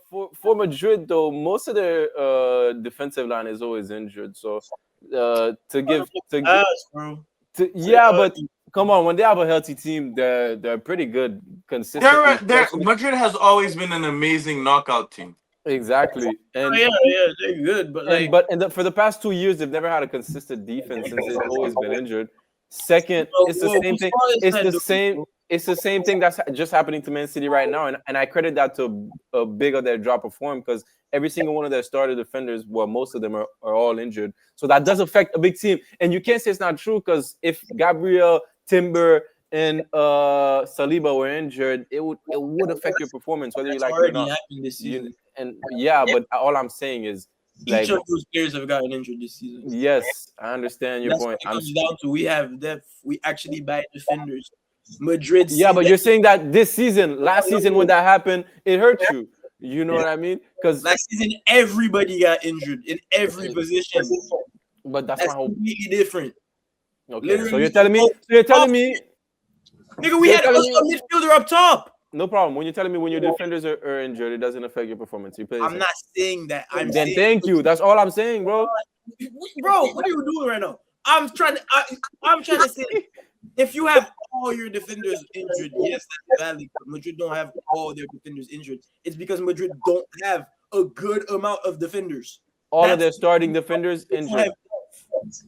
for Madrid though, most of their defensive line is always injured. So to give to gi- bro. yeah, but come on, when they have a healthy team, they're pretty good consistently. Madrid has always been an amazing knockout team. Exactly, Yeah, they're good, but like, for the past 2 years, they've never had a consistent defense since they've always been injured. Second, it's the same thing. It's the same thing that's just happening to Man City right now, and I credit that to a big of their drop of form because every single one of their starter defenders, well, most of them are all injured. So that does affect a big team, and you can't say it's not true because if Gabriel, Timber, and Saliba were injured, it would affect your performance whether you like it or not. This season. But all I'm saying is each of those players have gotten injured this season. Yes, I understand your point. What it comes down to we have depth. We actually buy defenders. Madrid. Yeah, but you're saying that this season, last season when that happened, it hurt you. You know what I mean? Because last season everybody got injured in every position. But that's completely different. Okay, literally, so you're telling me, nigga, we had a midfielder up top. No problem. When you're telling me when your defenders are injured, it doesn't affect your performance. I'm not saying that. Then thank you. That's all I'm saying, bro. Bro, what are you doing right now? I'm trying to say, if you have all your defenders injured, yes, that's valid. Madrid don't have all their defenders injured. It's because Madrid don't have a good amount of defenders. All of their starting defenders injured.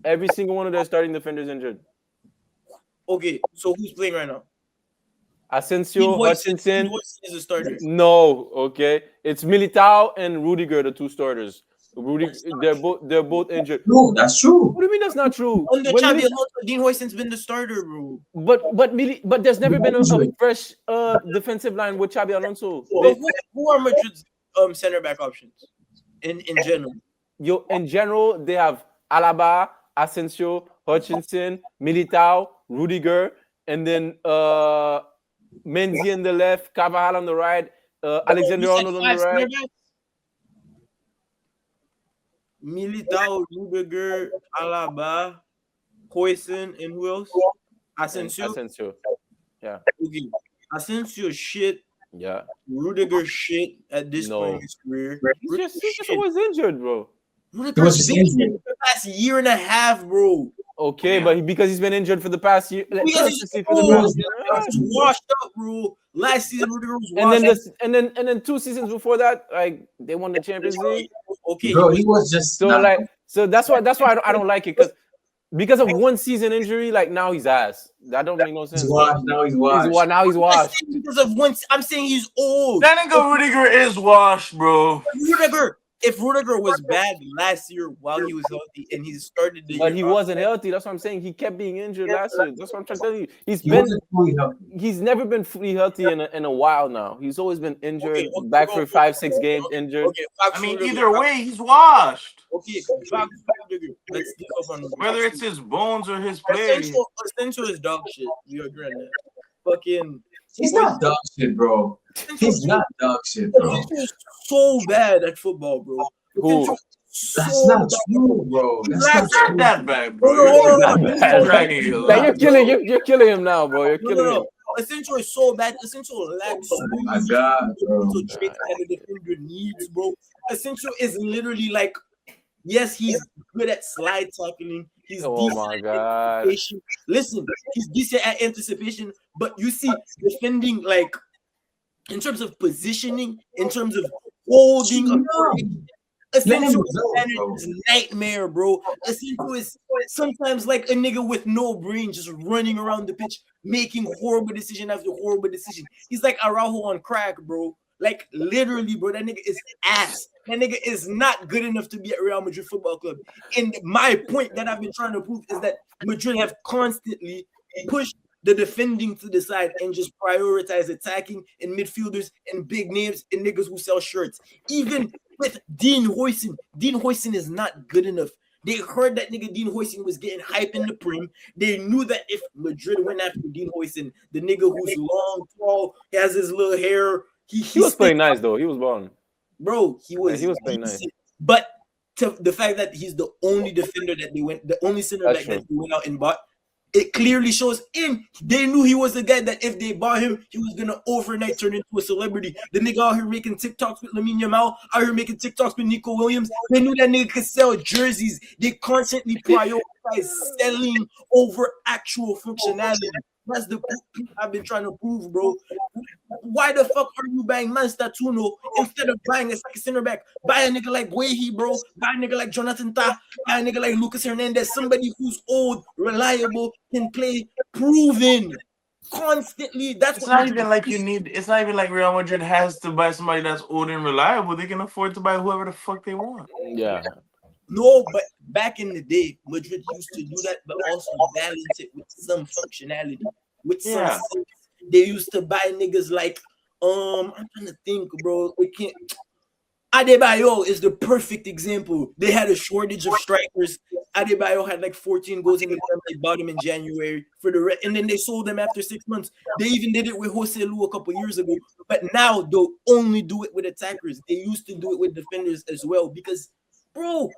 Every single one of their starting defenders injured. Okay, so who's playing right now? Asensio, Hutchinson is a starter. No, okay. It's Militao and Rudiger, the two starters. They're both injured. No, that's true. What do you mean that's not true? Under Xabi Alonso, Dean Huijsen's been the starter, bro. But there's never been a fresh defensive line with Xabi Alonso. Who are Madrid's center back options in general? In general, they have Alaba, Asensio, Hutchinson, Militao, Rudiger, and then Mendy on the left, Carvajal on the right, Alexander Arnold on the right. Militao, Rudiger, Alaba, Huijsen, and who else? Asensio. Yeah. Okay. Asensio shit. Yeah. Rudiger shit at this point in his career. He's just always injured, bro. Rudiger's been injured for the past year and a half, bro. Okay, but because he's been injured for the past year, washed up, bro. Last season, Rudiger was washed and then 2 seasons before that, like they won the Champions League. Okay, bro, he was just so that's why I don't like it because of 1 season injury. Like now he's ass. That don't make no sense. Now he's washed. Now he's washed. Because of 1, I'm saying he's old. That nigga Rudiger is washed, bro. If Rudiger was bad last year while he was healthy and he started the but he wasn't healthy. That's what I'm saying. He kept being injured last year. That's what I'm trying to tell you. He's never been fully healthy in a while now. He's always been injured, back for 5-6 games injured. Okay, I mean, either way, he's washed. Okay, let's get up on whether it's his bones or his play. Asensio is dog shit. You agree on that? Fucking. He's not dog shit, bro. He's not dog shit, bro. He's so bad at football, bro. Who? That's not true, bro. That's not that bad, bro. You're killing him now, bro. You're killing him. Asensio is so bad. Asensio lacks so my God, bro. traits that a defender needs, bro. Asensio is literally like, yes, he's good at slide tackling. He's decent my God. Anticipation. Listen, he's decent at anticipation, but you see, defending, like, in terms of positioning, in terms of holding, Asensio is a nightmare, bro. Asensio is sometimes like a nigga with no brain, just running around the pitch, making horrible decision after horrible decision. He's like Araujo on crack, bro. Like, literally, bro, that nigga is ass. That nigga is not good enough to be at Real Madrid Football Club. And my point that I've been trying to prove is that Madrid have constantly pushed the defending to the side and just prioritize attacking and midfielders and big names and niggas who sell shirts. Even with Dean Huijsen is not good enough. They heard that nigga Dean Huijsen was getting hype in the Prem. They knew that if Madrid went after Dean Huijsen, the nigga who's long, tall, has his little hair, he was playing nice though. He was balling. Bro, he was playing nice. But to the fact that he's the only defender that they went, the only center back that they went out and bought, It clearly shows in they knew he was the guy that if they bought him, he was gonna overnight turn into a celebrity. The nigga out here making TikToks with Lamine Yamal, out here making TikToks with Nico Williams. They knew that nigga could sell jerseys. They constantly prioritize selling over actual functionality. That's the point I've been trying to prove, bro. Why the fuck are you buying Man Statuno instead of buying a second center back? Buy a nigga like Guehi, bro. Buy a nigga like Jonathan Tah. Buy a nigga like Lucas Hernandez. Somebody who's old, reliable, can play, proven constantly. That's It's what not even like you need. It's not even like Real Madrid has to buy somebody that's old and reliable. They can afford to buy whoever the fuck they want. Yeah. No, but back in the day, Madrid used to do that, but also balance it with some functionality, with some sense. They used to buy niggas like I'm trying to think, bro. We can't. Adebayo is the perfect example. They had a shortage of strikers. Adebayo had like 14 goals in the game. They bought him in January for the and then they sold them after 6 months. They even did it with Jose Lu a couple years ago. But now they'll only do it with attackers. They used to do it with defenders as well because, bro,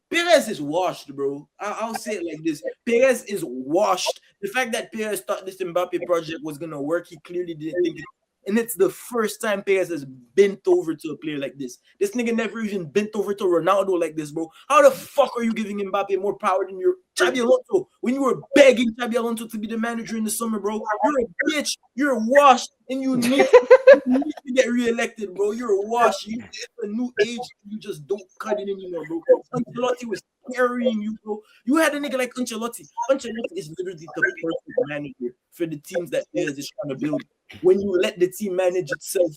Perez is washed, bro. I'll say it like this. Perez is washed. The fact that Perez thought this Mbappe project was going to work, he clearly didn't think it. And it's the first time Perez has bent over to a player like this. This nigga never even bent over to Ronaldo like this, bro. How the fuck are you giving Mbappe more power than your Xabi Alonso when you were begging Xabi Alonso to be the manager in the summer, bro? You're a bitch. You're washed, and you need to get reelected, bro. You're washed. It's a new age. You just don't cut it anymore, bro. Ancelotti was carrying you, bro. You had a nigga like Ancelotti. Ancelotti is literally the perfect manager for the teams that Perez is trying to build. When you let the team manage itself,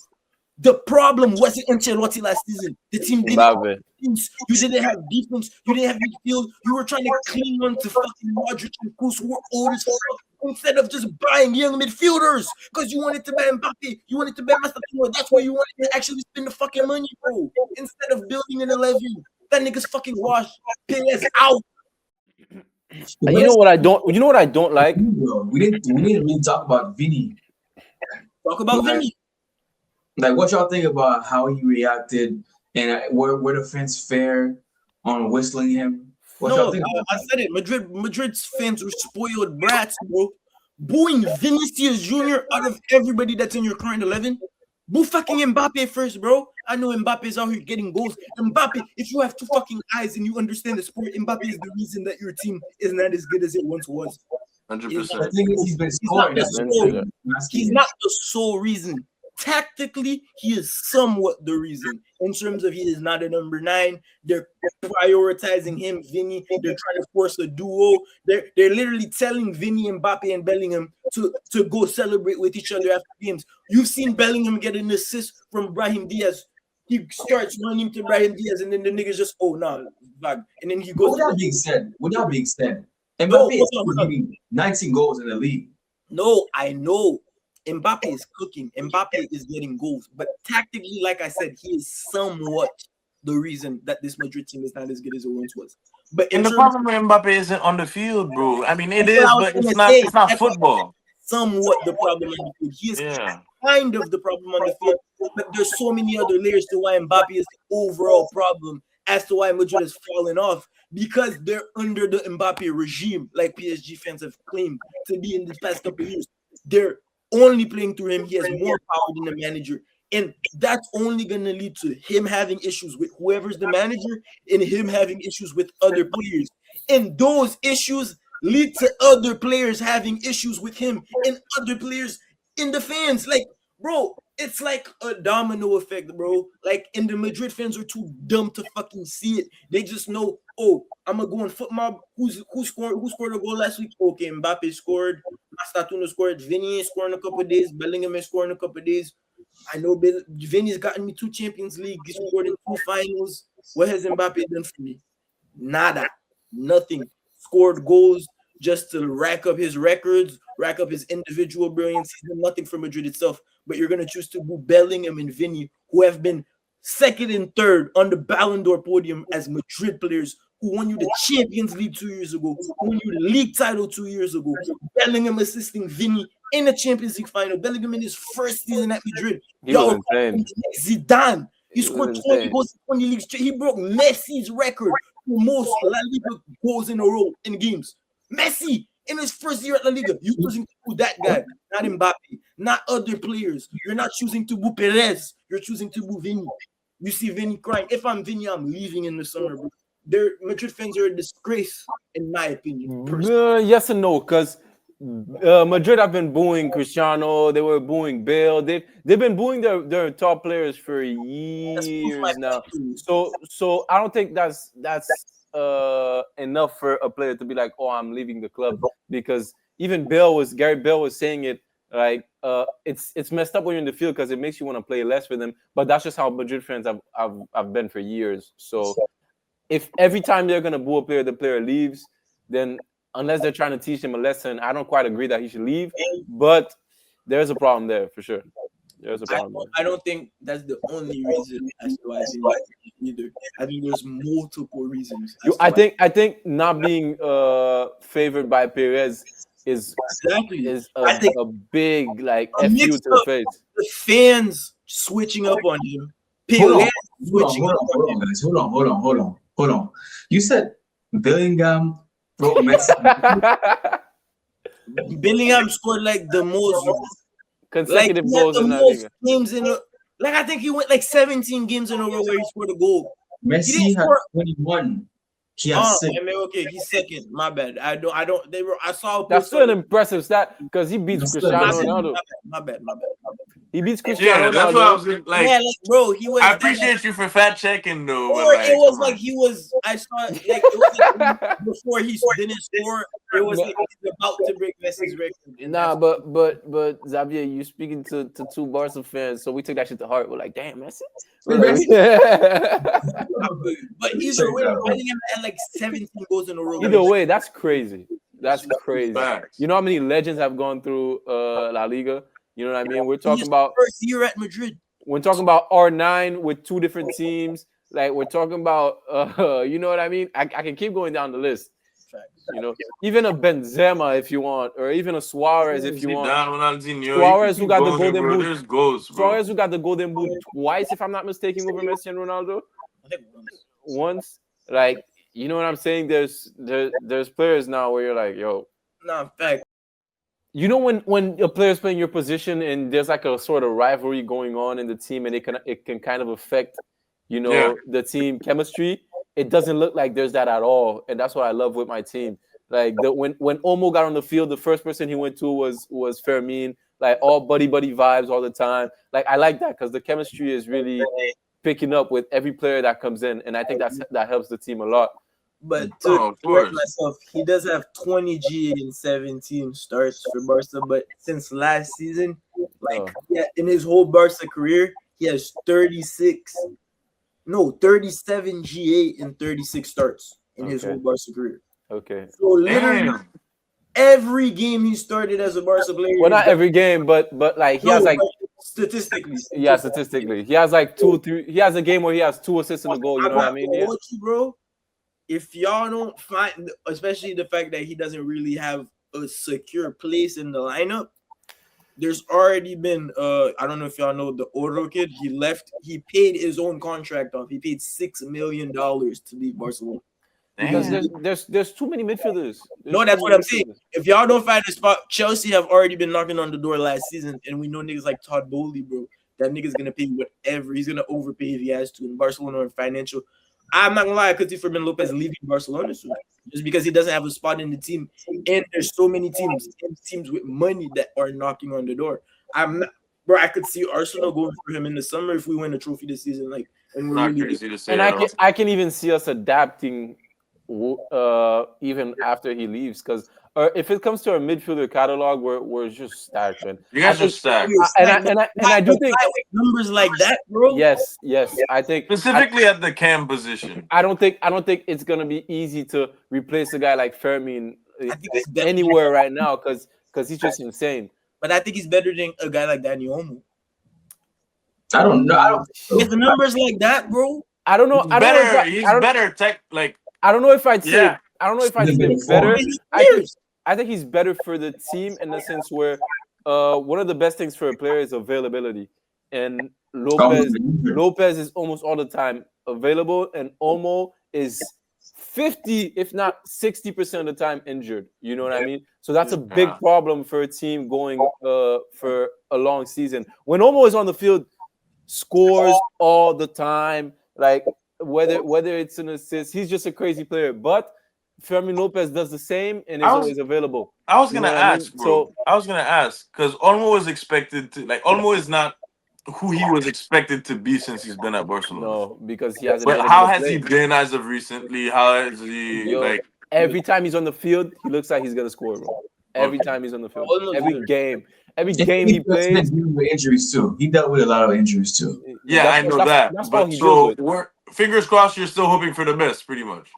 the problem wasn't Ancelotti last season. The team didn't have defense. You didn't have defense. You didn't have midfield. You were trying to cling on to fucking Modric and Kroos who were old as fuck instead of just buying young midfielders because you wanted to buy Mbappe. You wanted to buy Mastercard. That's why you wanted to actually spend the fucking money, bro. Instead of building an 11. That nigga's fucking washed. Perez out. You know what I don't like? We didn't really talk about Vinny. Talk about Vinny. Like, what y'all think about how he reacted and were the fans fair on whistling him? What y'all think? I said it. Madrid's fans were spoiled brats, bro. Booing Vinicius Jr. out of everybody that's in your current 11. Boo fucking Mbappe first, bro. I know Mbappe's out here getting goals. Mbappe, if you have two fucking eyes and you understand the sport, Mbappe is the reason that your team is not as good as it once was. 100%. He's been scoring. He's not the sole reason. Tactically, he is somewhat the reason. In terms of he is not a number 9. They're prioritizing him, Vinny. They're trying to force a duo. They're literally telling Vinny, Mbappe, and Bellingham to go celebrate with each other after games. You've seen Bellingham get an assist from Brahim Diaz. He starts running to Brahim Diaz, and then the niggas just, oh, no, nah, and then he goes. With that being said, Mbappe is giving 19 goals in the league. No, I know. Mbappe is cooking. Mbappe is getting goals. But tactically, like I said, he is somewhat the reason that this Madrid team is not as good as it once was. But And the problem with Mbappe isn't on the field, bro. I mean, it is, but it's not football. Somewhat the problem on the field. He is kind of the problem on the field. But there's so many other layers to why Mbappe is the overall problem as to why Madrid has fallen off. Because they're under the Mbappe regime, like PSG fans have claimed to be in the past couple of years. They're only playing through him. He has more power than the manager. And that's only going to lead to him having issues with whoever's the manager and him having issues with other players. And those issues lead to other players having issues with him and other players in the fans. Like, bro, it's like a domino effect, bro. Like, and the Madrid fans are too dumb to fucking see it. They just know, oh, I'm gonna go on foot mob. Who scored a goal last week? Okay, Mbappe scored. Mastatuna scored. Vinny is scoring a couple of days. Bellingham is scoring a couple of days. I know Vinny's gotten me 2 Champions League. He scored in 2 finals. What has Mbappe done for me? Nada. Nothing. Scored goals just to rack up his records, rack up his individual brilliance. He's done nothing for Madrid itself. But you're gonna choose to boo Bellingham and Vinny, who have been second and third on the Ballon d'Or podium as Madrid players who won you the Champions League 2 years ago, who won you the league title 2 years ago. Bellingham assisting Vinny in the Champions League final. Bellingham in his first season at Madrid. He was insane. Zidane. He scored 20 goals in 20 leagues. He broke Messi's record for most La Liga goals in a row in games. Messi, in his first year at La Liga. You're choosing to boo that guy, not Mbappe, not other players. You're not choosing to boo Perez. You're choosing to boo Vini. You see Vini crying. If I'm Vini, I'm leaving in the summer, bro. Madrid fans are a disgrace, in my opinion. Yes and no, because Madrid have been booing Cristiano. They were booing Bale. They've been booing their top players for years now. So I don't think that's enough for a player to be like, oh, I'm leaving the club, because even Gary Bale was saying it, like it's messed up when you're in the field because it makes you want to play less for them. But that's just how Madrid fans have been for years. So if every time they're gonna boo a player, the player leaves, then unless they're trying to teach him a lesson, I don't quite agree that he should leave. But there's a problem there for sure. There's a problem. I don't think that's the only reason as to why either. I think there's multiple reasons. I think not being favored by Perez is a big like FU to the face. The fans switching up on him. Perez switching up on him. Guys. Hold on. You said Bellingham brought Messi. Bellingham scored like the most consecutive goals in La Liga. Games in I think he went like 17 games in a row where he scored a goal. Messi had 21. He has 6. Okay, he's second. My bad. I saw. That's still an impressive stat because he beats Cristiano Ronaldo. My bad. He beats Cristiano Ronaldo. That's what I was like. Yeah, bro, he was. I appreciate you for fact checking though. Or it was like he was. I saw like it was like before he didn't score. It was like he's about to break Messi's record. Nah, but Xavier, you speaking to two Barca fans, so we took that shit to heart. We're like, damn, Messi. But either way, Bellingham had like 17 goals in a row. Either way, that's crazy. That's crazy. You know how many legends have gone through La Liga? You know what I mean? We're talking about first year at Madrid. We're talking about R9 with 2 different teams. Like we're talking about, you know what I mean? I can keep going down the list. You know, even a Benzema if you want, or even a Suarez if you want. Suarez who got the golden boot. Suarez who got the golden boot twice, if I'm not mistaken, over Messi and Ronaldo. I think once. Like, you know what I'm saying? There's players now where you're like, yo. Nah, fact. You know when a player's playing your position and there's like a sort of rivalry going on in the team and it can kind of affect, you know, the team chemistry. It doesn't look like there's that at all, and that's what I love with my team. Like when Olmo got on the field, the first person he went to was Fermin. Like all buddy vibes all the time. Like I like that because the chemistry is really picking up with every player that comes in, and I think that helps the team a lot. But to correct myself, he does have 20 GA in 17 starts for Barca. But since last season, in his whole Barca career, he has 37 GA in 36 starts in his whole Barca career. Okay. So literally every game he started as a Barca player. Well, not every game, but like he has like statistically. Yeah, statistically, he has like 2 or 3. He has a game where he has 2 assists in a goal. You know what I mean? Yeah. Bro, if y'all don't find, especially the fact that he doesn't really have a secure place in the lineup, there's already been I don't know if y'all know the Oro kid. He left. He paid his own contract off. He paid $6 million to leave Barcelona. Because there's too many midfielders. That's what I'm saying. If y'all don't find a spot, Chelsea have already been knocking on the door last season, and we know niggas like Todd Bowley, bro. That nigga's gonna pay whatever. He's gonna overpay if he has to in Barcelona or financial. I'm not gonna lie, I could see Fermin Lopez leaving Barcelona soon, just because he doesn't have a spot in the team, and there's so many teams with money that are knocking on the door. I could see Arsenal going for him in the summer if we win a trophy this season. Like, and we're not really crazy to say. And I can even see us adapting, even after he leaves, because if it comes to our midfielder catalog, we're just stacked, man. You guys are stacked. And I do think numbers like that, bro. Yes. I think specifically at the cam position. I don't think it's gonna be easy to replace a guy like Fermin anywhere right now because he's just insane. But I think he's better than a guy like Dani Olmo. I don't know. With the numbers like that, bro. I don't know. He's better tech. Like I don't know if I'd say. Yeah. I don't know if I'd say better. I think he's better for the team in the sense where one of the best things for a player is availability, and Lopez is almost all the time available, and Olmo is 50, if not 60% of the time injured. You know what I mean? So that's a big problem for a team going for a long season. When Omo is on the field, scores all the time. Like whether it's an assist, he's just a crazy player. But Fermin Lopez does the same and is always available. I was gonna ask, bro. I was gonna ask because Olmo is expected to Olmo is not who he was expected to be since he's been at Barcelona. No, because he hasn't. But how has he been as of recently? How has he Every time he's on the field, he looks like he's gonna score, bro. Every time he's on the field, every game he plays. Injuries too. He dealt with a lot of injuries too. Yeah, I know that. But so fingers crossed. You're still hoping for the best, pretty much.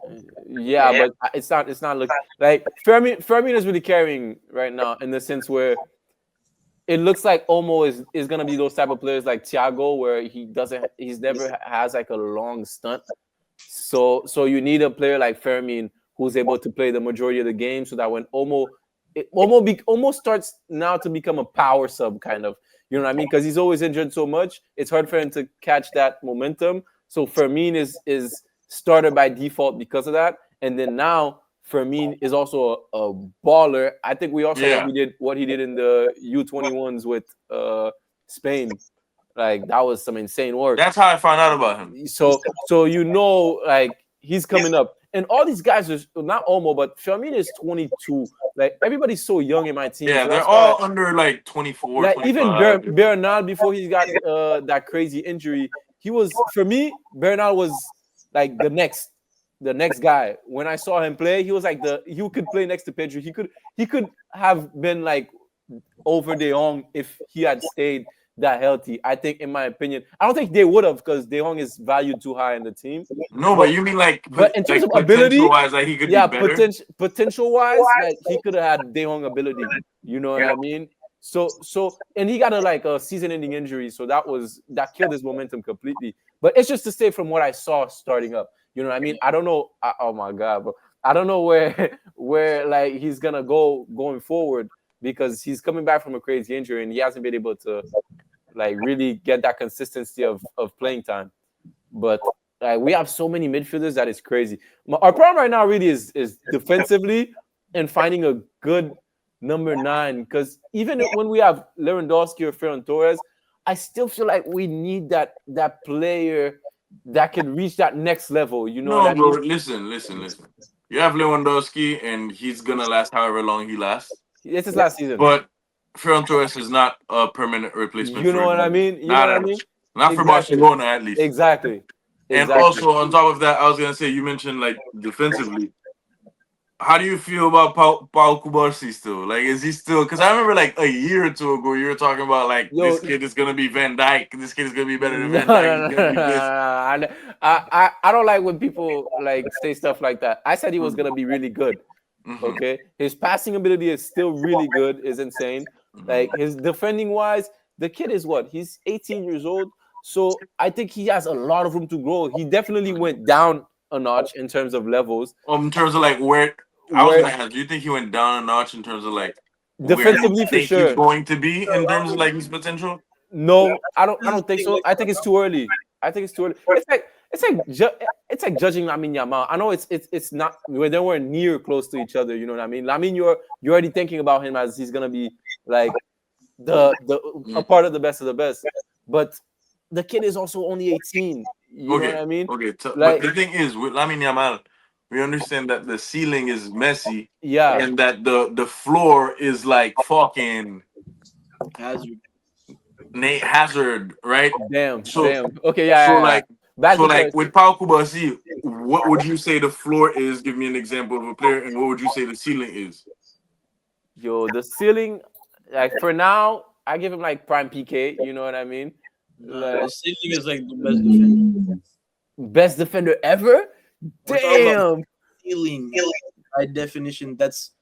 Yeah, but it's not looking like Fermin is really carrying right now in the sense where it looks like Omo is gonna be those type of players like Thiago, where he's never has like a long stunt. So you need a player like Fermin who's able to play the majority of the game, so that when Omo starts now to become a power sub kind of, you know what I mean? Because he's always injured so much, it's hard for him to catch that momentum. So Fermin is starter by default because of that, and then now Fermin is also a baller. I think we also what he did in the U21s with Spain. Like that was some insane work. That's how I found out about him. So like he's coming up. And all these guys are not Omo, but Fermin is 22. Like everybody's so young in my team. Yeah, so they're all under like 24. Like 25. even Bernal, before he got that crazy injury, he was, for me, Bernal was like the next guy. When I saw him play, he was like he could play next to Pedro. He could have been like over De Jong if he had stayed that healthy. I think, in my opinion, I don't think they would have, because De Jong is valued too high in the team. No, but you mean but in terms of ability wise, like he could be better? Potential wise, like he could have had De Jong ability. You know what I mean? So and he got a season-ending injury, so that killed his momentum completely. But it's just to say from what I saw starting up. You know what I mean? I don't know. Oh my God, bro! I don't know where like he's gonna go going forward, because he's coming back from a crazy injury and he hasn't been able to like really get that consistency of playing time. But like we have so many midfielders that is crazy. Our problem right now really is defensively and finding a good number 9. Because even when we have Lewandowski or Ferran Torres, I still feel like we need that player that can reach that next level. You know what I mean? Bro, listen. You have Lewandowski, and he's gonna last however long he lasts. It's his last season. But Ferran Torres is not a permanent replacement. You know what I mean? Not for Barcelona, at least. Exactly. And also, on top of that, I was gonna say, you mentioned like defensively. How do you feel about Pau Cubarsí still? Like, is he still? Because I remember like a year or two ago, you were talking about like this kid is gonna be Van Dijk. This kid is gonna be better than Van Dijk. I don't like when people like say stuff like that. I said he was gonna be really good. Mm-hmm. Okay, his passing ability is still really good. Is insane. Like his defending wise, the kid is what? He's 18 years old. So I think he has a lot of room to grow. He definitely went down a notch in terms of levels. In terms of like where I was gonna ask, do you think he went down a notch in terms of like defensively for sure? He's going to be in terms of like his potential? No, I don't think so. I think it's too early. It's like judging Lamine Yamal. I know it's not, we're nowhere near close to each other. You know what I mean? Lamine, you're already thinking about him as he's gonna be like a part of the best. But the kid is also only 18. You know what I mean? Okay. But the thing is, with Lamine Yamal, we understand that the ceiling is messy. Yeah. And that the floor is like fucking Hazard, right? Damn. So, okay, yeah. So like with Pau Cubarsí, what would you say the floor is? Give me an example of a player, and what would you say the ceiling is? Yo, the ceiling, like for now, I give him like prime PK. You know what I mean? The ceiling is like the best defender. Best defender ever? Damn. Ceiling, by definition, that's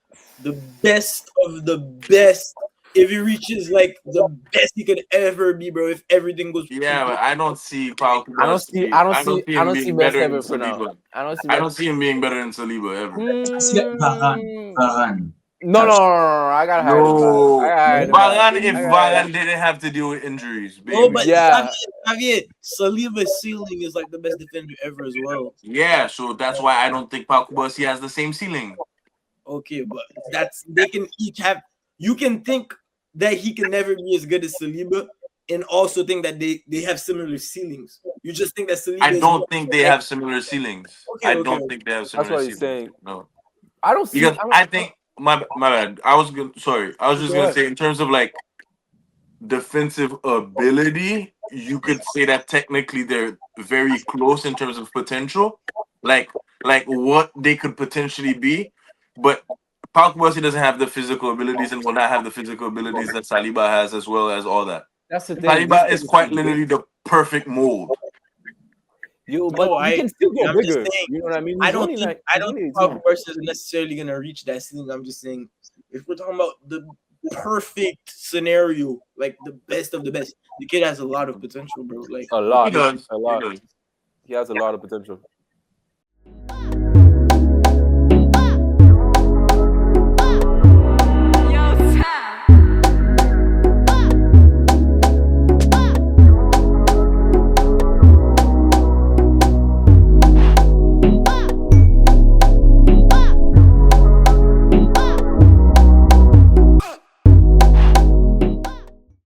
the best of the best. If he reaches like the best he could ever be, bro, if everything goes. Yeah, but I don't see Pau Cubarsí. I don't see best ever for now. I don't see him being better than Saliba ever. No, I gotta hide him. No, I gotta hide him. Varane, if I gotta hide Varane didn't have to deal with injuries, baby. Oh, but Yeah. Javier, Saliba's ceiling is like the best defender ever as well. Yeah, so that's why I don't think Pau Kubasi has the same ceiling. Okay, but they can each have. You can think that he can never be as good as Saliba, and also think that they have similar ceilings. You just think that Saliba. I don't think they have similar ceilings. Okay, I don't think they have similar That's what he's ceilings. saying. No, I don't see. because I think my bad. I was just Go gonna ahead. say in terms of like defensive ability, you could say that technically they're very close in terms of potential, like what they could potentially be. But Pau Kubasi doesn't have the physical abilities and will not have the physical abilities that Saliba has, as well as all that. That's the thing. Saliba is quite literally the perfect mold. Yo, but he can still go I'm just bigger. saying, You know what I mean? I He's don't only think like- I he's don't only think 18. Pau Kubasi is necessarily gonna reach that ceiling. I'm just saying, if we're talking about the perfect scenario, like the best of the best, the kid has a lot of potential, bro. Like A lot. He does. A lot. He does. He has a lot of potential.